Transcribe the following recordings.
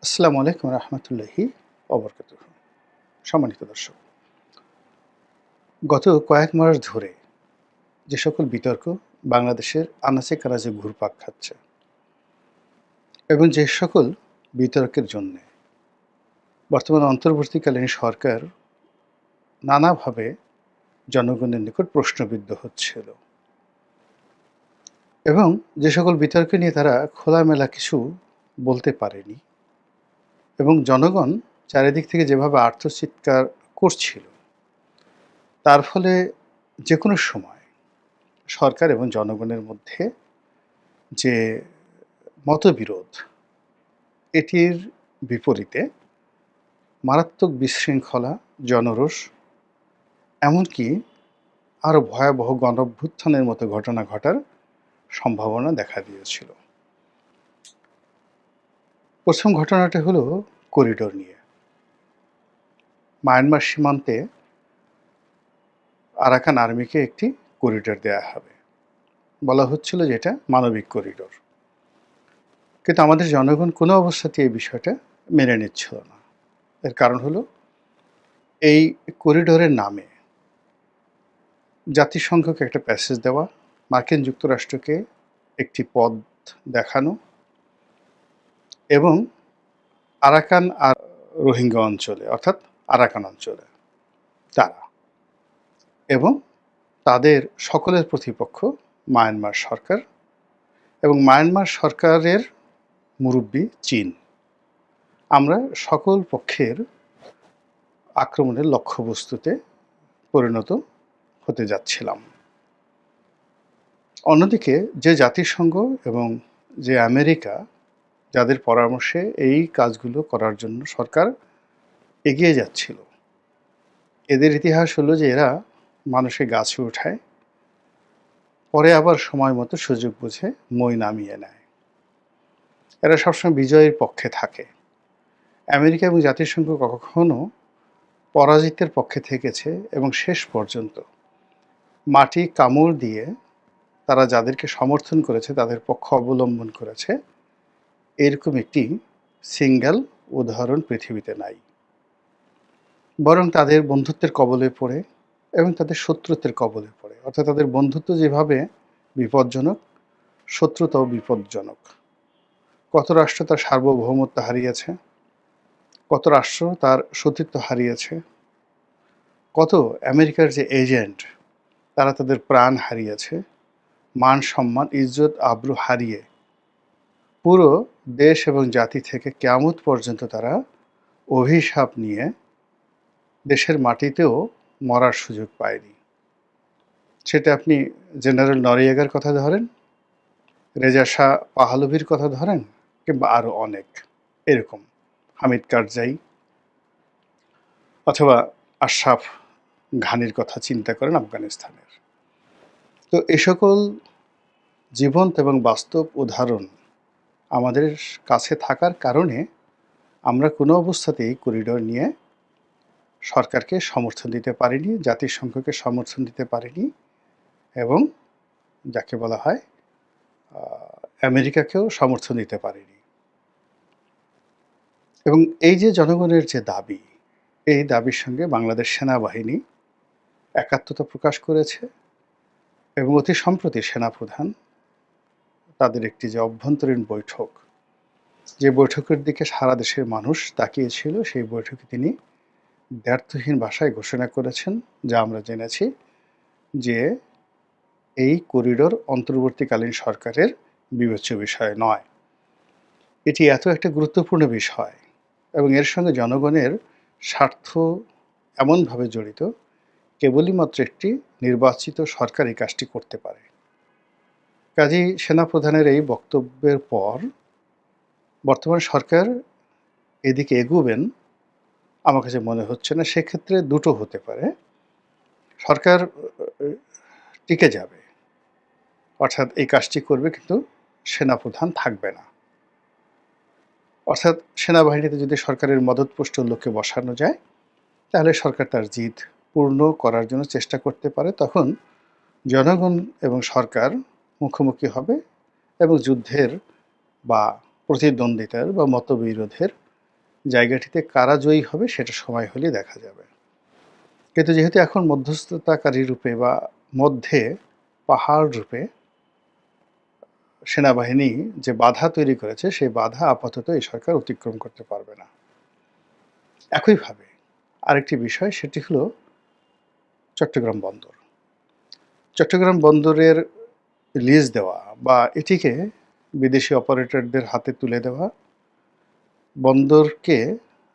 আসসালামু আলাইকুম রহমতুল্লাহি অবরকাতুহ। সম্মানিত দর্শক, গত কয়েক মাস ধরে যে সকল বিতর্ক বাংলাদেশের আনাচে কানাচে ঘুরপাক খাচ্ছে এবং যে সকল বিতর্কের জন্যে বর্তমান অন্তর্বর্তীকালীন সরকার নানাভাবে জনগণের নিকট প্রশ্নবিদ্ধ হচ্ছিল এবং যে সকল বিতর্ক নিয়ে তারা খোলামেলা কিছু বলতে পারেনি এবং জনগণ চারিদিক থেকে যেভাবে আর্তচিৎকার করছিল, তার ফলে যে কোনো সময় সরকার এবং জনগণের মধ্যে যে মতবিরোধ, এটির বিপরীতে মারাত্মক বিশৃঙ্খলা, জনরোষ, এমনকি আরও ভয়াবহ গণঅভ্যুত্থানের মতো ঘটনা ঘটার সম্ভাবনা দেখা দিয়েছিল। প্রথম ঘটনাটা হলো করিডোর নিয়ে। মায়ানমার সীমান্তে আরাকান আর্মিকে একটি করিডোর দেয়া হবে। বলা হচ্ছিল যে এটা মানবিক করিডোর। কিন্তু আমাদের জনগণ কোনো অবস্থাতেই এই বিষয়টা মেনে নিচ্ছিল না। এর কারণ হলো এই করিডোরের নামে জাতিসংঘকে একটা প্যাসেজ দেওয়া, মার্কিন যুক্তরাষ্ট্রকে একটি পথ দেখানো এবং আরাকান আর রোহিঙ্গা অঞ্চলে অর্থাৎ আরাকান অঞ্চলে তারা এবং তাদের সকলের প্রতিপক্ষ মায়ানমার সরকার এবং মায়ানমার সরকারের মুরব্বি চীন। আমরা সকল পক্ষের আক্রমণের লক্ষ্যবস্তুতে পরিণত হতে যাচ্ছিলাম। অন্যদিকে যে জাতিসংঘ এবং যে আমেরিকা, যাদের পরামর্শে এই কাজগুলো করার জন্য সরকার এগিয়ে যাচ্ছিল, এদের ইতিহাস হলো যে এরা মানুষের গাছে ওঠায়, পরে আবার সময় মতো সুযোগ বুঝে মই নামিয়ে নেয়। এরা সবসময় বিজয়ের পক্ষে থাকে। আমেরিকা এবং জাতিসংঘ কখনো পরাজিতের পক্ষে থেকেছে এবং শেষ পর্যন্ত মাটি কামড় দিয়ে তারা যাদেরকে সমর্থন করেছে তাদের পক্ষ অবলম্বন করেছে, এরকম একটি সিঙ্গেল উদাহরণ পৃথিবীতে নাই। বরং তাদের বন্ধুত্বের কবলে পড়ে এবং তাদের শত্রুত্বের কবলে পড়ে, অর্থাৎ তাদের বন্ধুত্ব যেভাবে বিপজ্জনক, শত্রুতাও বিপজ্জনক। কত রাষ্ট্র তার সার্বভৌমত্ব হারিয়েছে, কত রাষ্ট্র তার সতীত্ব হারিয়েছে, কত আমেরিকার যে এজেন্ট তারা তাদের প্রাণ হারিয়েছে, মান সম্মান, ইজ্জত আবরু হারিয়ে পুরো দেশ এবং জাতি থেকে কিয়ামত পর্যন্ত তারা অভিশাপ নিয়ে দেশের মাটিতেও মরার সুযোগ পায়নি। সেটা আপনি জেনারেল নরিয়াগার কথা ধরেন, রেজা শাহ পাহলভির কথা ধরেন, কিংবা আরও অনেক এরকম, হামিদ কারজাই অথবা আশরাফ ঘানির কথা চিন্তা করেন আফগানিস্তানের। তো এ সকল জীবন্ত এবং বাস্তব উদাহরণ আমাদের কাছে থাকার কারণে আমরা কোনো অবস্থাতেই করিডোর নিয়ে সরকারকে সমর্থন দিতে পারিনি, জাতিসংঘকে সমর্থন দিতে পারিনি এবং যাকে বলা হয় আমেরিকাকেও সমর্থন দিতে পারিনি। এবং এই যে জনগণের যে দাবি, এই দাবির সঙ্গে বাংলাদেশ সেনাবাহিনী একাত্মতা প্রকাশ করেছে এবং অতি সম্প্রতি সেনাপ্রধান তাদের একটি যে অভ্যন্তরীণ বৈঠক, যে বৈঠকের দিকে সারা দেশের মানুষ তাকিয়েছিল, সেই বৈঠকে তিনি দ্ব্যর্থহীন ভাষায় ঘোষণা করেছেন, যা আমরা জেনেছি, যে এই করিডোর অন্তর্বর্তীকালীন সরকারের বিবেচ্য বিষয় নয়। এটি এত একটা গুরুত্বপূর্ণ বিষয় এবং এর সঙ্গে জনগণের স্বার্থ এমনভাবে জড়িত, কেবলই মাত্র একটি নির্বাচিত সরকার এই কাজটি করতে পারে। কাজেই সেনাপ্রধানের এই বক্তব্যের পর বর্তমান সরকার এদিকে এগুবেন আমার কাছে মনে হচ্ছে না। সেক্ষেত্রে দুটো হতে পারে, সরকার টিকে যাবে, অর্থাৎ এই কাজটি করবে কিন্তু সেনাপ্রধান থাকবে না। অর্থাৎ সেনাবাহিনীতে যদি সরকারের মদতপুষ্ট লোককে বসানো যায়, তাহলে সরকার তার জিদ পূর্ণ করার জন্য চেষ্টা করতে পারে। তখন জনগণ এবং সরকার মুখোমুখি হবে এবং যুদ্ধের বা প্রতিদ্বন্দ্বিতার বা মতবিরোধের জায়গাটিতে কারা জয়ী হবে সেটা সময় হলেই দেখা যাবে। কিন্তু যেহেতু এখন মধ্যস্থতাকারী রূপে বা মধ্যে পাহাড় রূপে সেনাবাহিনী যে বাধা তৈরি করেছে, সেই বাধা আপাতত এই সরকার অতিক্রম করতে পারবে না। একইভাবে আরেকটি বিষয়, সেটি হলো চট্টগ্রাম বন্দর। চট্টগ্রাম বন্দরের লিজ দেওয়া বা এটিকে বিদেশি অপারেটরদের হাতে তুলে দেওয়া, বন্দরকে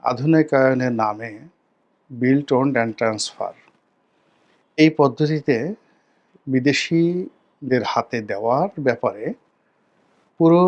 আধুনিকায়নের নামে বিল্ড, ওন্ড অ্যান্ড ট্রান্সফার, এই পদ্ধতিতে বিদেশিদের হাতে দেওয়ার ব্যাপারে পুরো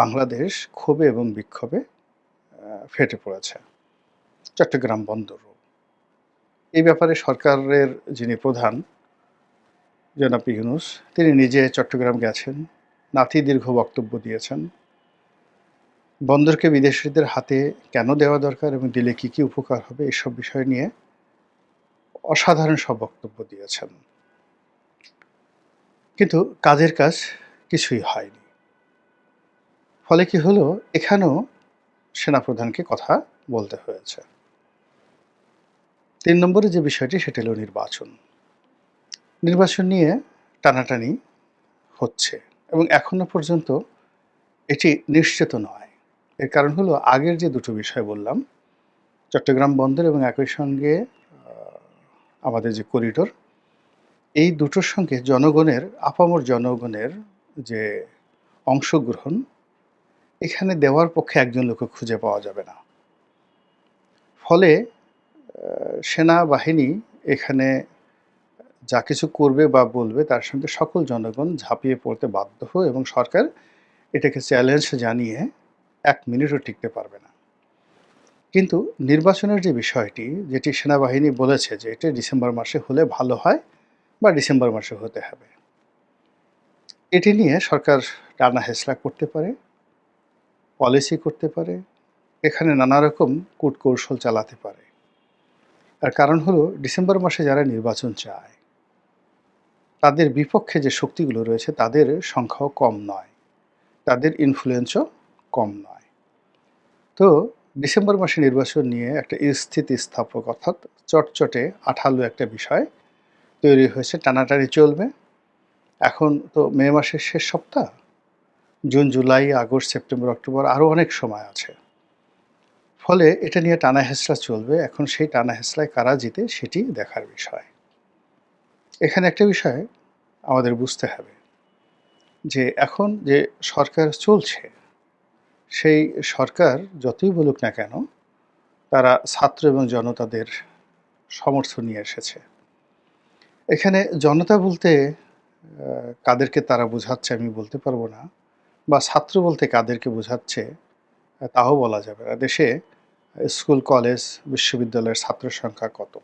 বাংলাদেশ ক্ষোভে এবং বিক্ষোভে ফেটে পড়েছে। চট্টগ্রাম বন্দরও এই ব্যাপারে সরকারের যিনি প্রধান জনাব ইউনূস, তিনি নিজে চট্টগ্রাম গেছেন, নাতিদীর্ঘ বক্তব্য দিয়েছেন। বন্দরকে বিদেশিদের হাতে কেন দেওয়া দরকার এবং দিলে কী কী উপকার হবে, এসব বিষয় নিয়ে অসাধারণ সব বক্তব্য দিয়েছেন। কিন্তু কাজের কাজ কিছুই হয়নি। ফলে কি হলো, এখানেও সেনাপ্রধানকে কথা বলতে হয়েছে। ৩ নম্বরে যে বিষয়টি, সেটা হলো নির্বাচন। নির্বাচন নিয়ে টানাটানি হচ্ছে এবং এখনো পর্যন্ত এটি নিশ্চিত নয়। এর কারণ হলো, আগের যে দুটো বিষয় বললাম, চট্টগ্রাম বন্দর এবং একই সঙ্গে আমাদের যে করিডোর, এই দুটোর সঙ্গে জনগণের, আপামর জনগণের যে অংশগ্রহণ, এখানে দেওয়ার পক্ষে একজন লোকও খুঁজে পাওয়া যাবে না। ফলে সেনাবাহিনী এখানে যা কিছু করবে বা বলবে, তার সঙ্গে সকল জনগণ ঝাঁপিয়ে পড়তে বাধ্য হয় এবং সরকার এটাকে চ্যালেঞ্জ জানিয়ে ১ মিনিটও টিকতে পারবে না। কিন্তু নির্বাচনের যে বিষয়টি, যেটি সেনাবাহিনী বলেছে যে এটা ডিসেম্বর মাসে হলে ভালো হয় বা ডিসেম্বর মাসে হতে হবে, এটি নিয়ে সরকার টানা হেঁচড়া করতে পারে, পলিসি করতে পারে, এখানে নানা রকম কূটকৌশল চালাতে পারে। আর কারণ হলো, ডিসেম্বর মাসে যারা নির্বাচন চায়, তাদের বিপক্ষে যে শক্তিগুলো রয়েছে তাদের সংখ্যাও কম নয়, তাদের ইনফ্লুয়েন্সও কম নয়। তো ডিসেম্বর মাসে নির্বাচন নিয়ে একটা স্থিতিস্থাপক, অর্থাৎ চটচটে আঠালো একটা বিষয় তৈরি হয়েছে, টানাটানি চলবে। এখন তো মে মাসের শেষ সপ্তাহ, June, July, August, September, October, আরও অনেক সময় আছে। ফলে এটা নিয়ে টানা হেঁচড়া চলবে। এখন সেই টানা হেঁচড়ায় কারা জিতে, সেটি দেখার বিষয়। এখানে একটা বিষয় আমাদের বুঝতে হবে যে এখন যে সরকার চলছে, সেই সরকার যতই বলুক না কেন, তারা ছাত্র এবং জনতাদের সমর্থন নিয়ে এসেছে। এখানে জনতা বলতে কাদেরকে তারা বোঝাচ্ছে আমি বলতে পারবো না, বা ছাত্র বলতে কাদেরকে বোঝাচ্ছে তাও বলা যাবে না। দেশে স্কুল, কলেজ, বিশ্ববিদ্যালয়ের ছাত্র সংখ্যা কত?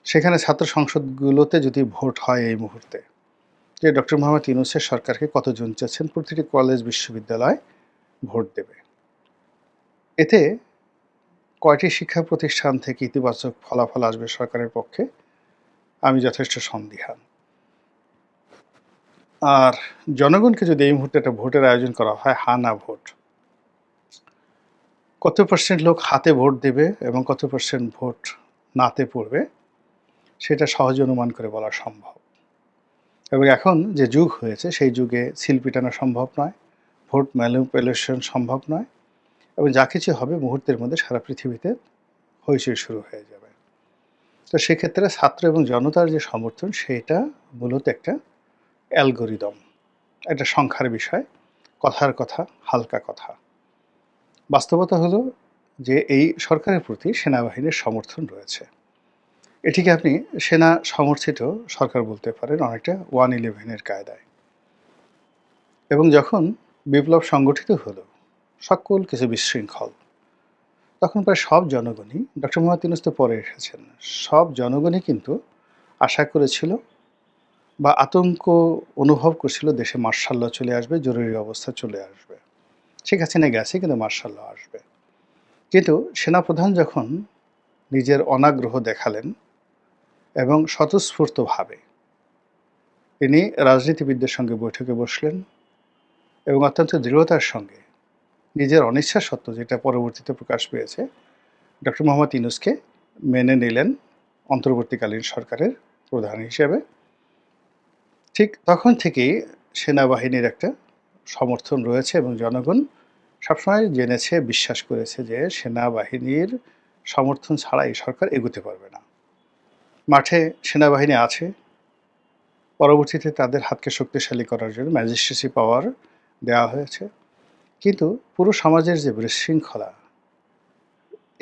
সেখানে ছাত্র সংসদগুলোতে যদি ভোট হয় এই মুহূর্তে, যে ডক্টর মোহাম্মদ ইউনূসের সরকারকে কতজন চাচ্ছেন প্রতিটি কলেজ, বিশ্ববিদ্যালয় ভোট দেবে, এতে কয়টি শিক্ষা প্রতিষ্ঠান থেকে ইতিবাচক ফলাফল আসবে সরকারের পক্ষে, আমি যথেষ্ট সন্দিহান। আর জনগণকে যদি এই মুহূর্তে একটা ভোটের আয়োজন করা হয়, হা না ভোট, কত পার্সেন্ট লোক হাতে ভোট দেবে এবং কত পার্সেন্ট ভোট নাতে পড়বে, সেটা সহজে অনুমান করে বলা সম্ভব। এবং এখন যে যুগ হয়েছে, সেই যুগে সিল পিটানো সম্ভব নয়, ভোট ম্যানিপুলেশন সম্ভব নয়, এবং যা কিছু হবে মুহূর্তের মধ্যে সারা পৃথিবীতে হইচই শুরু হয়ে যাবে। তো সেক্ষেত্রে ছাত্র এবং জনতার যে সমর্থন, সেটা মূলত একটা অ্যালগোরিদম, একটা সংখ্যার বিষয়, কথার কথা, হালকা কথা। বাস্তবতা হলো যে এই সরকারের প্রতি সেনাবাহিনীর সমর্থন রয়েছে। এটিকে আপনি সেনা সমর্থিত সরকার বলতে পারেন, অনেকটা 111-এর কায়দায়। এবং যখন বিপ্লব সংগঠিত হলো, সকল কিছু বিশৃঙ্খল, তখন প্রায় সব জনগণই, ডক্টর মোহাম্মদ ইউনূস তো পরে এসেছেন, সব জনগণই কিন্তু আশা করেছিল বা আতঙ্ক অনুভব করছিল দেশে মার্শাল ল চলে আসবে, জরুরি অবস্থা চলে আসবে। শেখ হাসিনা গেছে, কিন্তু মার্শাল ল আসবে। কিন্তু সেনাপ্রধান যখন নিজের অনাগ্রহ দেখালেন এবং স্বতঃস্ফূর্তভাবে তিনি রাজনীতিবিদদের সঙ্গে বৈঠকে বসলেন এবং অত্যন্ত দৃঢ়তার সঙ্গে নিজের অনিচ্ছা সত্ত্বেও, যেটা পরবর্তীতে প্রকাশ পেয়েছে, ডক্টর মোহাম্মদ ইউনূসকে মেনে নিলেন অন্তর্বর্তীকালীন সরকারের প্রধান হিসেবে। ঠিক তখন থেকেই সেনাবাহিনীর একটা সমর্থন রয়েছে এবং জনগণ সবসময় জেনেছে, বিশ্বাস করেছে যে সেনাবাহিনীর সমর্থন ছাড়া এই সরকার এগোতে পারবে না। মাঠে সেনাবাহিনী আছে, পরবর্তীতে তাদের হাতকে শক্তিশালী করার জন্য ম্যাজিস্ট্রেসি পাওয়ার দেওয়া হয়েছে। কিন্তু পুরো সমাজের যে বিশৃঙ্খলা,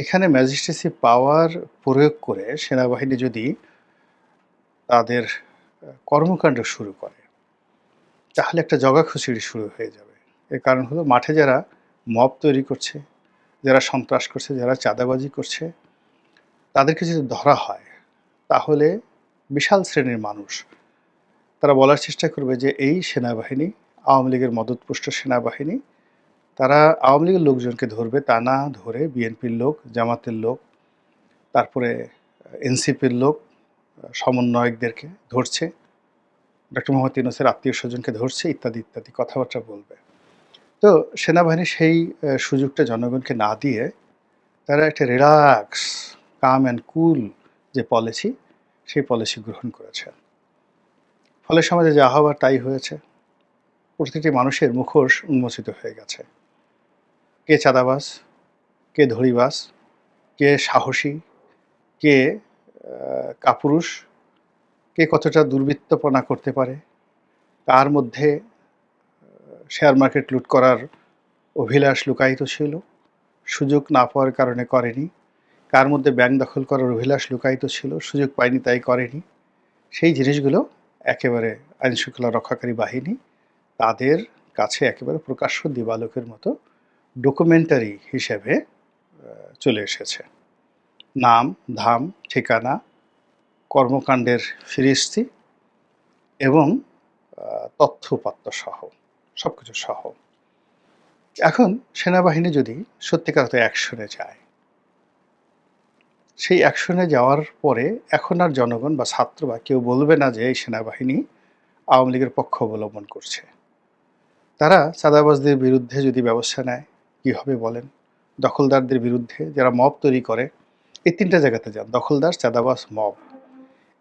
এখানে ম্যাজিস্ট্রেসি পাওয়ার প্রয়োগ করে সেনাবাহিনী যদি তাদের কর্মকাণ্ড শুরু করে, তাহলে একটা জগাখিচুড়ি শুরু হয়ে যাবে। এর কারণ হলো, মাঠে যারা মব তৈরি করছে, যারা সন্ত্রাস করছে, যারা চাঁদাবাজি করছে, তাদেরকে যদি ধরা হয়, তাহলে বিশাল শ্রেণীর মানুষ তারা বলার চেষ্টা করবে যে এই সেনাবাহিনী আওয়ামী লীগের মদতপুষ্ট সেনাবাহিনী। তারা আওয়ামী লীগের লোকজনকে ধরবে, তা না ধরে বিএনপির লোক, জামাতের লোক, তারপরে এনসিপির লোক, সমন্বয়কদেরকে ধরছে, ডক্টর মোহাম্মদ ইউনূসের আত্মীয় স্বজনকে ধরছে, ইত্যাদি ইত্যাদি কথাবার্তা বলবে। তো সেনাবাহিনী সেই সুযোগটা জনগণকে না দিয়ে তারা একটা রিল্যাক্স, কাম অ্যান্ড কুল যে পলিসি, সেই পলিসি গ্রহণ করেছে। ফলে সমাজে যা হওয়ার তাই হয়েছে। প্রতিটি মানুষের মুখোশ উন্মোচিত হয়ে গেছে। কে চাঁদাবাজ, কে ধড়িবাজ, কে সাহসী, কে কাপুরুষ, কে কতটা দুর্বৃত্তপনা করতে পারে, তার মধ্যে শেয়ার মার্কেট লুট করার অভিলাষ লুকায়িত ছিল, সুযোগ না পাওয়ার কারণে করেনি, কার মধ্যে ব্যাংক দখল করার অভিলাষ লুকায়িত ছিল, সুযোগ পায়নি তাই করেনি। সেই জিনিসগুলো একেবারে আইনশৃঙ্খলা রক্ষাকারী বাহিনী তাদের কাছে একেবারে প্রকাশ্য দিবালোকের মতো ডকুমেন্টারি হিসেবে চলে এসেছে। নাম, ধাম, ঠিকানা, কর্মকাণ্ডের ফিরিস্তি এবং তথ্যপাত্র সহ, সব কিছু সহ। এখন সেনাবাহিনী যদি সত্যিকার অর্থে অ্যাকশনে যায়, সেই অ্যাকশনে যাওয়ার পরে এখন আর জনগণ বা ছাত্র বা কেউ বলবে না যে এই সেনাবাহিনী আওয়ামী লীগের পক্ষ অবলম্বন করছে। তারা চাঁদাবাজদের বিরুদ্ধে যদি ব্যবস্থা নেয়, কী হবে বলেন? দখলদারদের বিরুদ্ধে, যারা মব তৈরি করে, এই তিনটা জায়গাতে যান, দখলদার, চাঁদাবাজ, মব,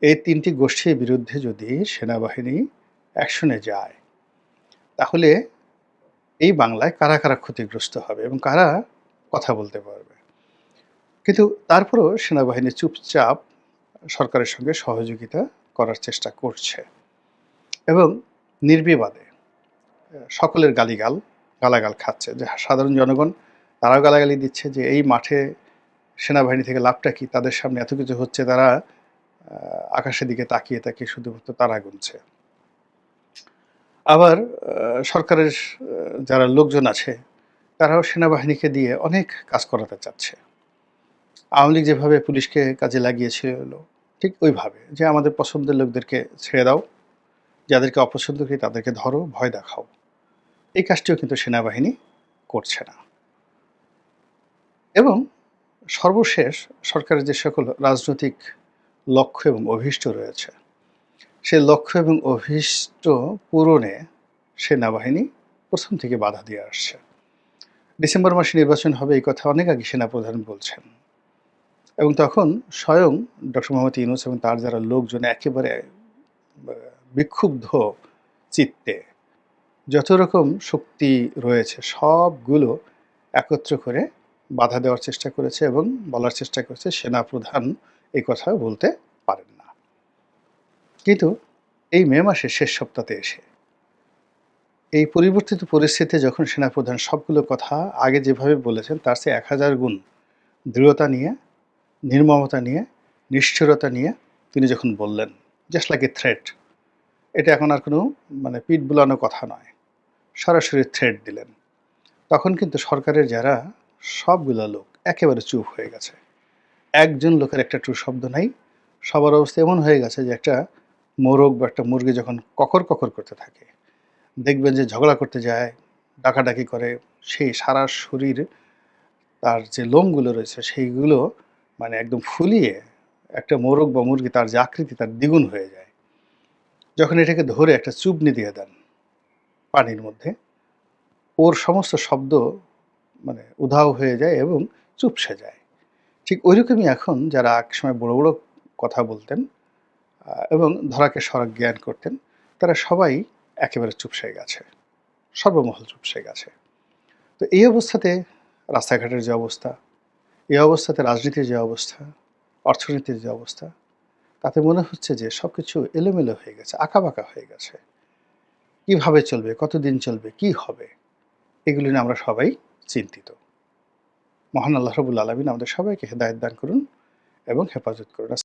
এই তিনটি গোষ্ঠীর বিরুদ্ধে যদি সেনাবাহিনী অ্যাকশনে যায়, তাহলে এই বাংলায় কারা কারা ক্ষতিগ্রস্ত হবে এবং কারা কথা বলতে পারবে। কিন্তু তারপরেও সেনাবাহিনী চুপচাপ সরকারের সঙ্গে সহযোগিতা করার চেষ্টা করছে এবং নির্বিবাদে সকলের গালাগাল খাচ্ছে। যে সাধারণ জনগণ, তারাও গালাগালি দিচ্ছে যে এই মাঠে সেনাবাহিনী থেকে লাভটা কি, তাদের সামনে এত কিছু হচ্ছে, তারা আকাশের দিকে তাকিয়ে তাকিয়ে শুধুমাত্র তারা গুনছে। আবার সরকারের যারা লোকজন আছে, তারাও সেনাবাহিনীকে দিয়ে অনেক কাজ করাতে চাচ্ছে। আওয়ামী লীগ যেভাবে পুলিশকে কাজে লাগিয়েছিল, ঠিক ওইভাবে যে আমাদের পছন্দের লোকদেরকে ছেড়ে দাও, যাদেরকে অপছন্দ করি তাদেরকে ধরো, ভয় দেখাও। এই কাজটিও কিন্তু সেনাবাহিনী করছে না। এবং সর্বশেষ সরকারের যে সকল রাজনৈতিক লক্ষ্য এবং অভীষ্ট রয়েছে, সে লক্ষ্য এবং অভীষ্ট পূরণে সেনাবাহিনী প্রথম থেকে বাধা দিয়ে আসছে। ডিসেম্বর মাসে নির্বাচন হবে, এই কথা অনেক আগে সেনাপ্রধান বলছেন এবং তখন স্বয়ং ডক্টর মোহাম্মদ ইউনূস এবং তার যারা লোকজন একেবারে বিক্ষুব্ধ চিত্তে যত রকম শক্তি রয়েছে সবগুলো একত্র করে বাধা দেওয়ার চেষ্টা করেছে এবং বলার চেষ্টা করেছে সেনাপ্রধান এই কথা বলতে পারেন না। কিন্তু এই মে মাসের শেষ সপ্তাহে এসে এই পরিবর্তিত পরিস্থিতিতে যখন সেনাপ্রধান সবগুলো কথা আগে যেভাবে বলেছেন তার চেয়ে 1000 গুণ দৃঢ়তা নিয়ে, নির্মমতা নিয়ে, নিষ্ঠুরতা নিয়ে তিনি যখন বললেন, জাস্ট লাইক এ থ্রেট, এটা এখন আর কোনো পিঠ বুলানো কথা নয়, সরাসরি থ্রেট দিলেন, তখন কিন্তু সরকারের যারা সবগুলো লোক একেবারে চুপ হয়ে গেছে। একজন লোকের একটা ট্রু শব্দ নাই। সবার অবস্থা এমন হয়ে গেছে যে একটা মোরগ বা একটা মুরগি যখন ককর ককর করতে থাকে, দেখবেন যে ঝগড়া করতে যায়, ডাকাডাকি করে, সেই সারা শরীর তার যে লোমগুলো রয়েছে সেইগুলো একদম ফুলিয়ে একটা মোরগ বা মুরগি তার যে আকৃতি তার দ্বিগুণ হয়ে যায়। যখন এটাকে ধরে একটা চুবনি দিয়ে দেন পানির মধ্যে, ওর সমস্ত শব্দ মানে উধাও হয়ে যায় এবং চুপসে যায়। ঠিক ঐরকমই এখন যারা একসময় বড়, বড় কথা বলতেন এবং ধরাকে সড়ক জ্ঞান করতেন, তারা সবাই একেবারে চুপসে গেছে। সর্বমহল চুপসে গেছে। তো এই অবস্থাতে রাস্তাঘাটের যে অবস্থা, এই অবস্থাতে রাজনীতির যে অবস্থা, অর্থনীতির যে অবস্থা, তাতে মনে হচ্ছে যে সবকিছু এলোমেলো হয়ে গেছে, আঁকাবাঁকা হয়ে গেছে। কিভাবে চলবে, কতদিন চলবে, কি হবে? এগুলো নিয়ে আমরা সবাই চিন্তিত। মহান আল্লাহ রাব্বুল আলামিন আমাদের সবাইকে হেদায়েত দান করুন এবং হেফাজত করুন।